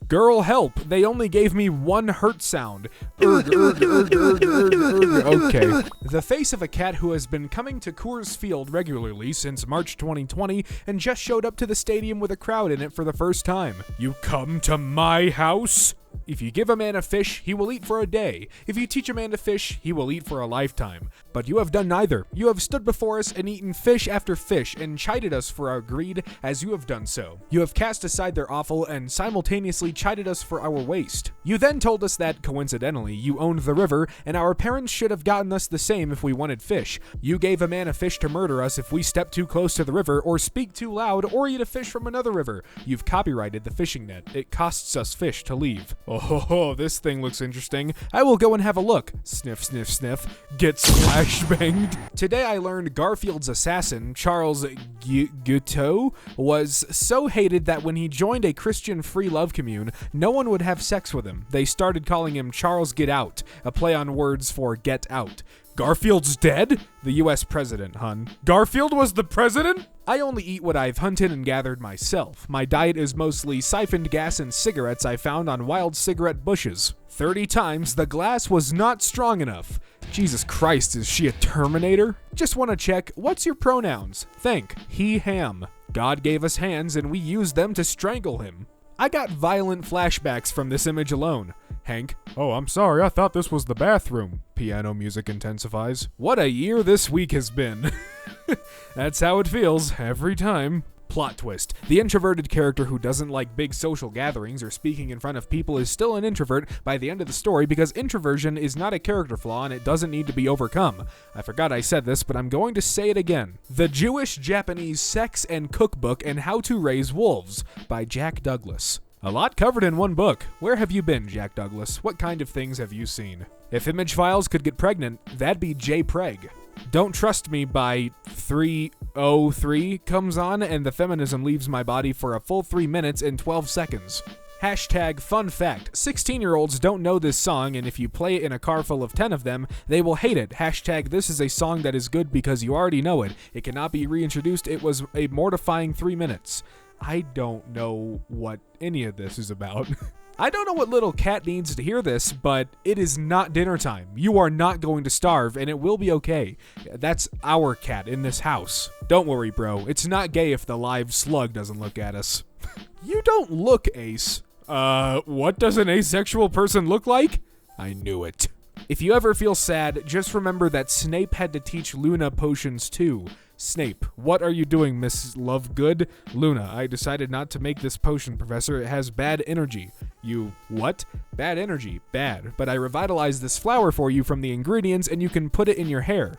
Girl, help. They only gave me one hurt sound. Okay. The face of a cat who has been coming to Coors Field regularly since March 2020 and just showed up to the stadium with a crowd in it for the first time. You come to my house? If you give a man a fish, he will eat for a day. If you teach a man to fish, he will eat for a lifetime. But you have done neither. You have stood before us and eaten fish after fish and chided us for our greed as you have done so. You have cast aside their offal and simultaneously chided us for our waste. You then told us that, coincidentally, you owned the river and our parents should have gotten us the same if we wanted fish. You gave a man a fish to murder us if we step too close to the river or speak too loud or eat a fish from another river. You've copyrighted the fishing net. It costs us fish to leave. Oh, this thing looks interesting. I will go and have a look. Sniff, sniff, sniff. Get flashbanged. Today I learned Garfield's assassin, Charles Guiteau, was so hated that when he joined a Christian free love commune, no one would have sex with him. They started calling him Charles Get Out, a play on words for get out. Garfield's dead? The US president, hun. Garfield was the president? I only eat what I've hunted and gathered myself. My diet is mostly siphoned gas and cigarettes I found on wild cigarette bushes. 30 times the glass was not strong enough. Jesus Christ, is she a Terminator? Just want to check, what's your pronouns? Think, he, him. God gave us hands and we used them to strangle him. I got violent flashbacks from this image alone. Hank, oh, I'm sorry, I thought this was the bathroom. Piano music intensifies. What a year this week has been. That's how it feels, every time. Plot twist. The introverted character who doesn't like big social gatherings or speaking in front of people is still an introvert by the end of the story because introversion is not a character flaw and it doesn't need to be overcome. I forgot I said this, but I'm going to say it again. The Jewish-Japanese Sex and Cookbook and How to Raise Wolves by Jack Douglas. A lot covered in one book. Where have you been, Jack Douglas? What kind of things have you seen? If Image Files could get pregnant, that'd be J. Preg. Don't Trust Me by 303 comes on and the feminism leaves my body for a full 3 minutes and 12 seconds. Hashtag fun fact, 16-year-olds don't know this song and if you play it in a car full of 10 of them, they will hate it. Hashtag this is a song that is good because you already know it. It cannot be reintroduced. It was a mortifying 3 minutes. I don't know what any of this is about. I don't know what little cat needs to hear this, but it is not dinner time. You are not going to starve, and it will be okay. That's our cat in this house. Don't worry, bro. It's not gay if the live slug doesn't look at us. You don't look ace. What does an asexual person look like? I knew it. If you ever feel sad, just remember that Snape had to teach Luna potions too. Snape, what are you doing, Miss Lovegood? Luna, I decided not to make this potion, Professor. It has bad energy. You, what? Bad energy, bad. But I revitalized this flower for you from the ingredients and you can put it in your hair. ...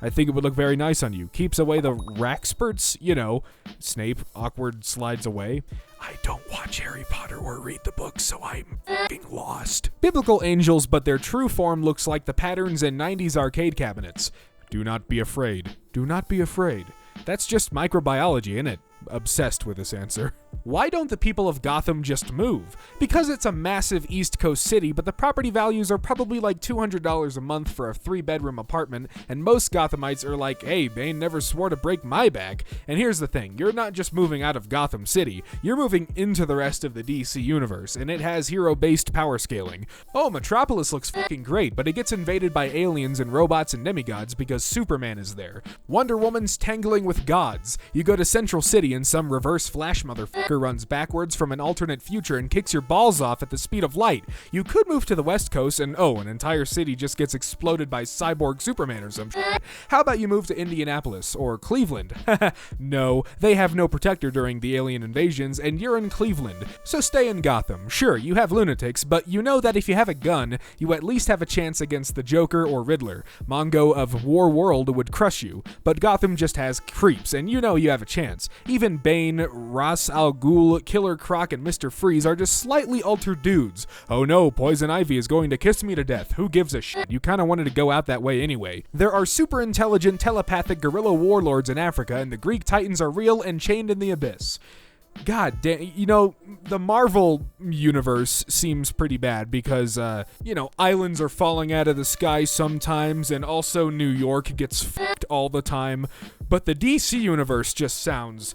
I think it would look very nice on you. Keeps away the rackspurts, you know. Snape, awkward, slides away. I don't watch Harry Potter or read the books, so I'm f***ing lost. Biblical angels, but their true form looks like the patterns in 90s arcade cabinets. Do not be afraid. Do not be afraid. That's just microbiology, innit? Obsessed with this answer. Why don't the people of Gotham just move? Because it's a massive East Coast city, but the property values are probably like $200 a month for a 3-bedroom apartment, and most Gothamites are like, hey, Bane never swore to break my back. And here's the thing, you're not just moving out of Gotham City, you're moving into the rest of the DC universe, and it has hero-based power scaling. Oh, Metropolis looks fucking great, but it gets invaded by aliens and robots and demigods because Superman is there. Wonder Woman's tangling with gods. You go to Central City and some reverse Flash motherfucker runs backwards from an alternate future and kicks your balls off at the speed of light. You could move to the West Coast and an entire city just gets exploded by cyborg Superman or some shit. How about you move to Indianapolis or Cleveland? No, they have no protector during the alien invasions and you're in Cleveland. So stay in Gotham. Sure, you have lunatics, but you know that if you have a gun, you at least have a chance against the Joker or Riddler. Mongo of War World would crush you, but Gotham just has creeps and you know you have a chance. Even Bane, Ra's al Ghul, Killer Croc, and Mr. Freeze are just slightly altered dudes. Oh no, Poison Ivy is going to kiss me to death. Who gives a shit? You kinda wanted to go out that way anyway. There are super intelligent telepathic guerrilla warlords in Africa, and the Greek Titans are real and chained in the abyss. God damn, the Marvel universe seems pretty bad because, islands are falling out of the sky sometimes, and also New York gets f***ed all the time. But the DC universe just sounds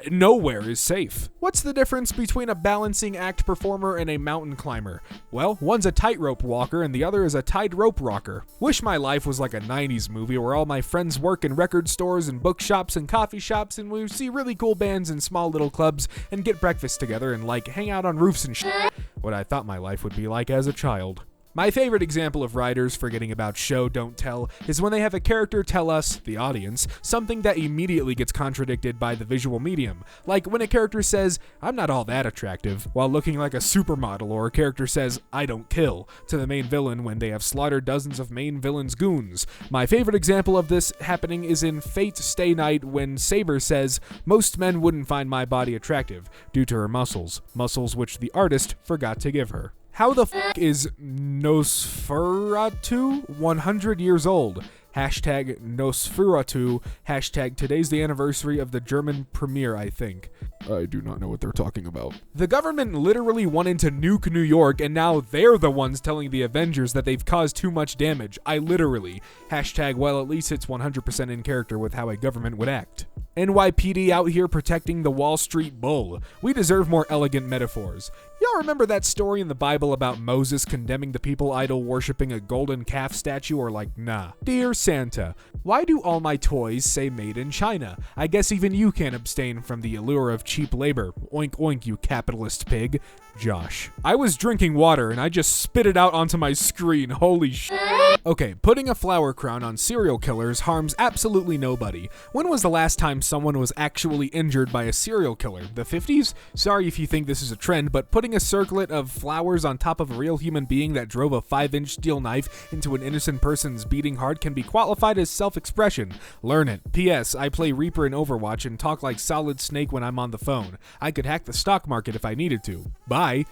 nowhere is safe. What's the difference between a balancing act performer and a mountain climber? Well, one's a tightrope walker and the other is a tied rope rocker. Wish my life was like a 90s movie where all my friends work in record stores and bookshops and coffee shops and we see really cool bands in small little clubs and get breakfast together and hang out on roofs and shit. What I thought my life would be like as a child. My favorite example of writers forgetting about show don't tell is when they have a character tell us, the audience, something that immediately gets contradicted by the visual medium. Like when a character says, "I'm not all that attractive," while looking like a supermodel, or a character says, "I don't kill," to the main villain when they have slaughtered dozens of main villain's goons. My favorite example of this happening is in Fate Stay Night when Saber says, "Most men wouldn't find my body attractive due to her muscles which the artist forgot to give her." How the f*** is Nosferatu 100 years old? Hashtag Nosferatu. Hashtag today's the anniversary of the German premiere, I think. I do not know what they're talking about. The government literally wanted to nuke New York, and now they're the ones telling the Avengers that they've caused too much damage. Hashtag, well, at least it's 100% in character with how a government would act. NYPD out here protecting the Wall Street Bull. We deserve more elegant metaphors. Y'all remember that story in the Bible about Moses condemning the people idol worshipping a golden calf statue, or nah? Dear Santa, why do all my toys say made in China? I guess even you can't abstain from the allure of cheap labor. Oink oink, you capitalist pig. Josh. I was drinking water and I just spit it out onto my screen. Holy sh**. Okay, putting a flower crown on serial killers harms absolutely nobody. When was the last time someone was actually injured by a serial killer? The 50s? Sorry if you think this is a trend, but putting a circlet of flowers on top of a real human being that drove a 5-inch steel knife into an innocent person's beating heart can be qualified as self-expression. Learn it. P.S. I play Reaper in Overwatch and talk like Solid Snake when I'm on the phone. I could hack the stock market if I needed to. Bye.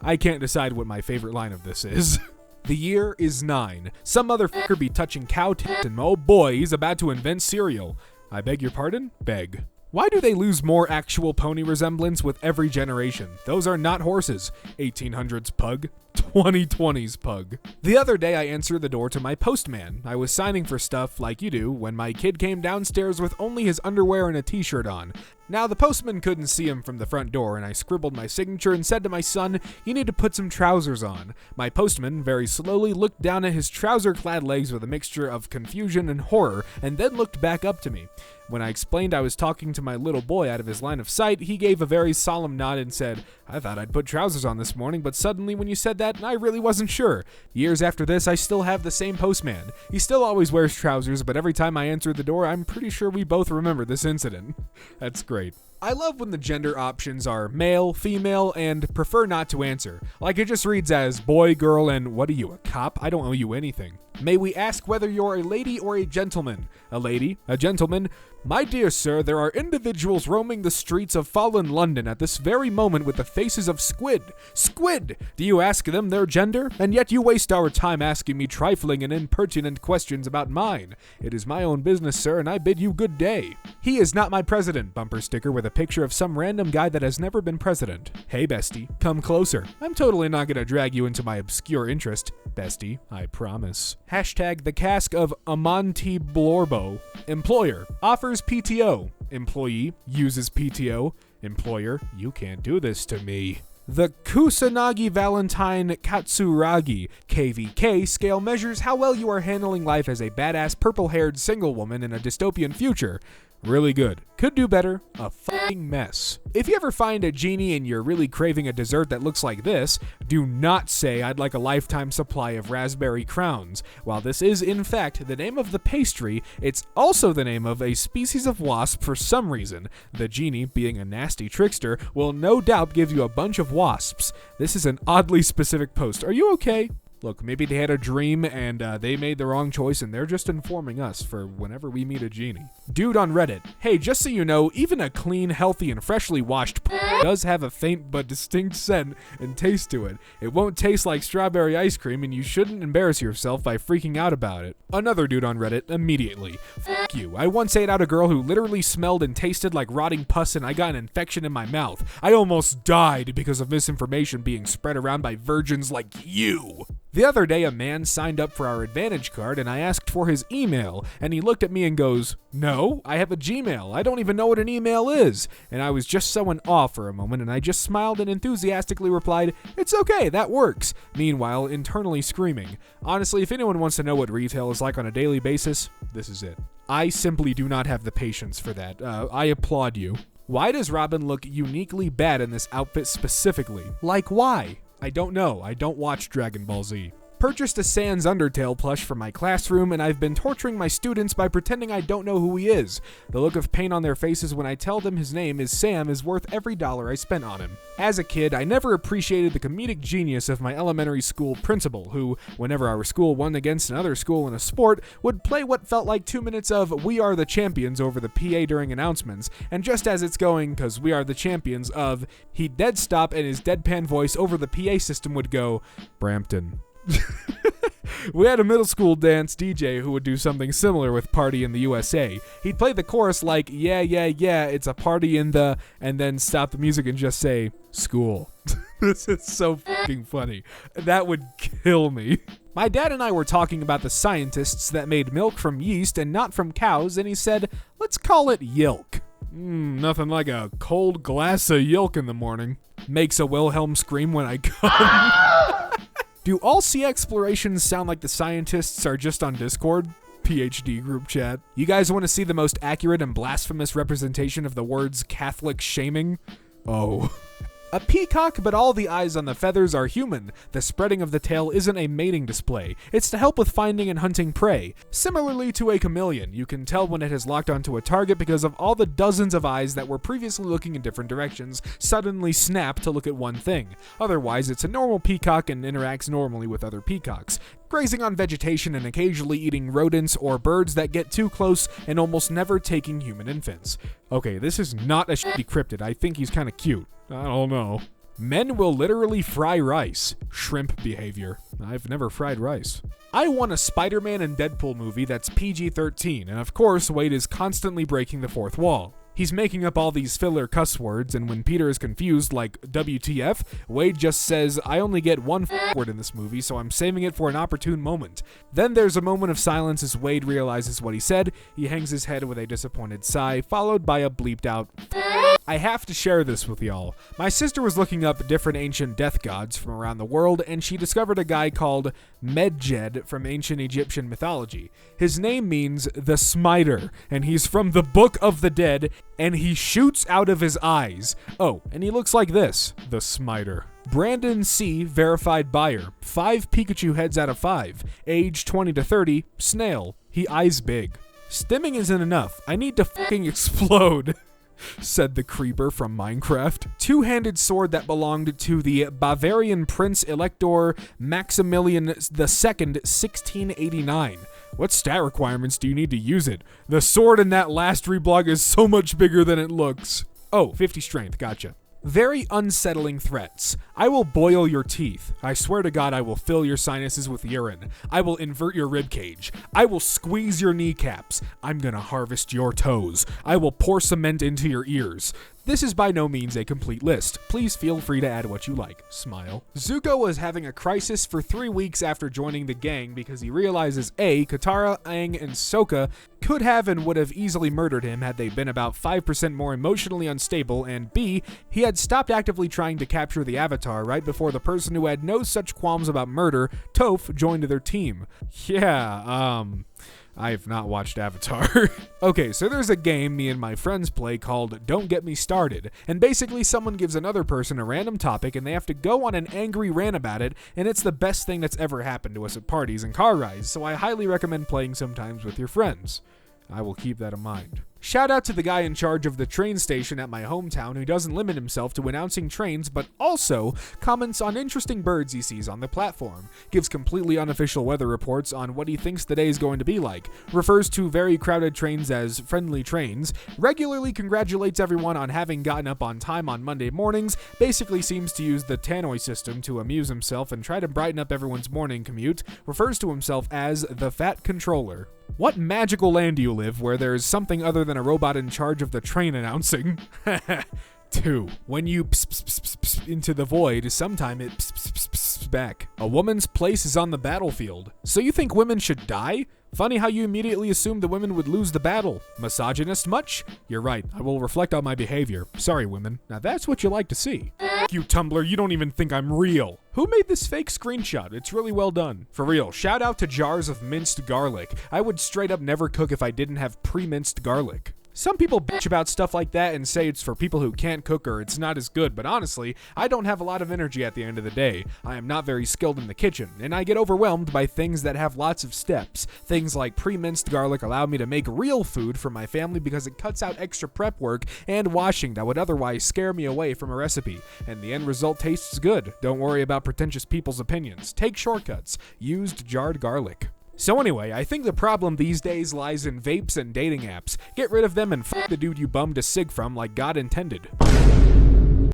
I can't decide what my favorite line of this is. The year is 9. Some motherfucker be touching cow tits and oh boy, he's about to invent cereal. I beg your pardon? Beg. Why do they lose more actual pony resemblance with every generation? Those are not horses. 1800s pug. 2020's pug. The other day I answered the door to my postman. I was signing for stuff like you do when my kid came downstairs with only his underwear and a t-shirt on. Now the postman couldn't see him from the front door and I scribbled my signature and said to my son, "You need to put some trousers on." My postman very slowly looked down at his trouser-clad legs with a mixture of confusion and horror and then looked back up to me. When I explained I was talking to my little boy out of his line of sight, he gave a very solemn nod and said, "I thought I'd put trousers on this morning, but suddenly when you said that, I really wasn't sure." Years after this, I still have the same postman. He still always wears trousers, but every time I answer the door, I'm pretty sure we both remember this incident. That's great. I love when the gender options are male, female, and prefer not to answer. Like it just reads as boy, girl, and what are you, a cop? I don't owe you anything. May we ask whether you're a lady or a gentleman? A lady, a gentleman. My dear sir, there are individuals roaming the streets of fallen London at this very moment with the faces of squid. Squid! Do you ask them their gender? And yet you waste our time asking me trifling and impertinent questions about mine. It is my own business, sir, and I bid you good day. He is not my president, bumper sticker with a picture of some random guy that has never been president. Hey, bestie, come closer. I'm totally not gonna drag you into my obscure interest, bestie, I promise. Hashtag the cask of Amonte Blorbo. Employer offers PTO. Employee uses PTO. Employer, you can't do this to me. The Kusanagi Valentine Katsuragi KVK scale measures how well you are handling life as a badass purple-haired single woman in a dystopian future. Really good. Could do better. A fucking mess. If you ever find a genie and you're really craving a dessert that looks like this, do not say I'd like a lifetime supply of raspberry crowns. While this is in fact the name of the pastry, it's also the name of a species of wasp for some reason. The genie, being a nasty trickster, will no doubt give you a bunch of wasps. This is an oddly specific post. Are you okay? Look, maybe they had a dream and they made the wrong choice and they're just informing us for whenever we meet a genie. Dude on Reddit, hey, just so you know, even a clean, healthy, and freshly washed does have a faint but distinct scent and taste to it. It won't taste like strawberry ice cream and you shouldn't embarrass yourself by freaking out about it. Another dude on Reddit, immediately. Fuck you. I once ate out a girl who literally smelled and tasted like rotting pus and I got an infection in my mouth. I almost died because of misinformation being spread around by virgins like you. The other day, a man signed up for our Advantage card, and I asked for his email, and he looked at me and goes, "No, I have a Gmail. I don't even know what an email is." And I was just so in awe for a moment, and I just smiled and enthusiastically replied, "It's okay, that works." Meanwhile, internally screaming. Honestly, if anyone wants to know what retail is like on a daily basis, this is it. I simply do not have the patience for that. I applaud you. Why does Robin look uniquely bad in this outfit specifically? Like, why? I don't know. I don't watch Dragon Ball Z. Purchased a Sans Undertale plush for my classroom, and I've been torturing my students by pretending I don't know who he is. The look of pain on their faces when I tell them his name is Sam is worth every dollar I spent on him. As a kid, I never appreciated the comedic genius of my elementary school principal, who, whenever our school won against another school in a sport, would play what felt like 2 minutes of "We Are the Champions" over the PA during announcements, and just as it's going, "'Cause we are the champions" of, he'd dead stop and his deadpan voice over the PA system would go, "Brampton." We had a middle school dance DJ who would do something similar with Party in the USA. He'd play the chorus like, "Yeah, yeah, yeah, it's a party in the," and then stop the music and just say, "School." This is so fucking funny. That would kill me. My dad and I were talking about the scientists that made milk from yeast and not from cows, and he said, "Let's call it Yilk." Nothing like a cold glass of Yilk in the morning. Makes a Wilhelm scream when I come. Do all sea explorations sound like the scientists are just on Discord? PhD group chat. You guys want to see the most accurate and blasphemous representation of the words Catholic shaming? Oh. A peacock, but all the eyes on the feathers are human. The spreading of the tail isn't a mating display. It's to help with finding and hunting prey. Similarly to a chameleon, you can tell when it has locked onto a target because of all the dozens of eyes that were previously looking in different directions suddenly snap to look at one thing. Otherwise, it's a normal peacock and interacts normally with other peacocks, grazing on vegetation and occasionally eating rodents or birds that get too close and almost never taking human infants. Okay, this is not a shitty cryptid. I think he's kind of cute. I don't know. Men will literally fry rice. Shrimp behavior. I've never fried rice. I want a Spider-Man and Deadpool movie that's PG-13, and of course, Wade is constantly breaking the fourth wall. He's making up all these filler cuss words, and when Peter is confused, like WTF, Wade just says, "I only get one word in this movie, so I'm saving it for an opportune moment." Then there's a moment of silence as Wade realizes what he said. He hangs his head with a disappointed sigh, followed by a bleeped out I have to share this with y'all. My sister was looking up different ancient death gods from around the world, and she discovered a guy called Medjed from ancient Egyptian mythology. His name means the Smiter, and he's from the Book of the Dead, and he shoots out of his eyes. Oh, and he looks like this, the Smiter. Brandon C., verified buyer, 5 Pikachu heads out of 5, age 20 to 30, snail, he eyes big. Stimming isn't enough, I need to fucking explode. Said the creeper from Minecraft. Two-handed sword that belonged to the Bavarian Prince Elector Maximilian II, 1689. What stat requirements do you need to use it? The sword in that last reblog is so much bigger than it looks. Oh, 50 strength, gotcha. Very unsettling threats. I will boil your teeth. I swear to God I will fill your sinuses with urine. I will invert your ribcage. I will squeeze your kneecaps. I'm gonna harvest your toes. I will pour cement into your ears. This is by no means a complete list. Please feel free to add what you like. Smile. Zuko was having a crisis for 3 weeks after joining the gang because he realizes A, Katara, Aang, and Sokka could have and would have easily murdered him had they been about 5% more emotionally unstable, and B, he had stopped actively trying to capture the Avatar right before the person who had no such qualms about murder, Toph, joined their team. Yeah, I've not watched Avatar. Okay, so there's a game me and my friends play called Don't Get Me Started, and basically someone gives another person a random topic and they have to go on an angry rant about it, and it's the best thing that's ever happened to us at parties and car rides, so I highly recommend playing sometimes with your friends. I will keep that in mind. Shout out to the guy in charge of the train station at my hometown who doesn't limit himself to announcing trains, but also comments on interesting birds he sees on the platform, gives completely unofficial weather reports on what he thinks the day is going to be like, refers to very crowded trains as friendly trains, regularly congratulates everyone on having gotten up on time on Monday mornings, basically seems to use the tannoy system to amuse himself and try to brighten up everyone's morning commute, refers to himself as the Fat Controller. What magical land do you live where there is something other than a robot in charge of the train announcing? 2. When you pss, pss, pss, pss, into the void, sometime it pss, pss, pss, pss back. A woman's place is on the battlefield. So you think women should die? Funny how you immediately assumed the women would lose the battle. Misogynist much? You're right, I will reflect on my behavior. Sorry, women. Now that's what you like to see. You Tumblr, you don't even think I'm real. Who made this fake screenshot? It's really well done. For real, shout out to jars of minced garlic. I would straight up never cook if I didn't have pre-minced garlic. Some people bitch about stuff like that and say it's for people who can't cook or it's not as good, but honestly, I don't have a lot of energy at the end of the day. I am not very skilled in the kitchen, and I get overwhelmed by things that have lots of steps. Things like pre-minced garlic allow me to make real food for my family because it cuts out extra prep work and washing that would otherwise scare me away from a recipe, and the end result tastes good. Don't worry about pretentious people's opinions. Take shortcuts. Used jarred garlic. So anyway, I think the problem these days lies in vapes and dating apps. Get rid of them and fuck the dude you bummed a cig from like God intended.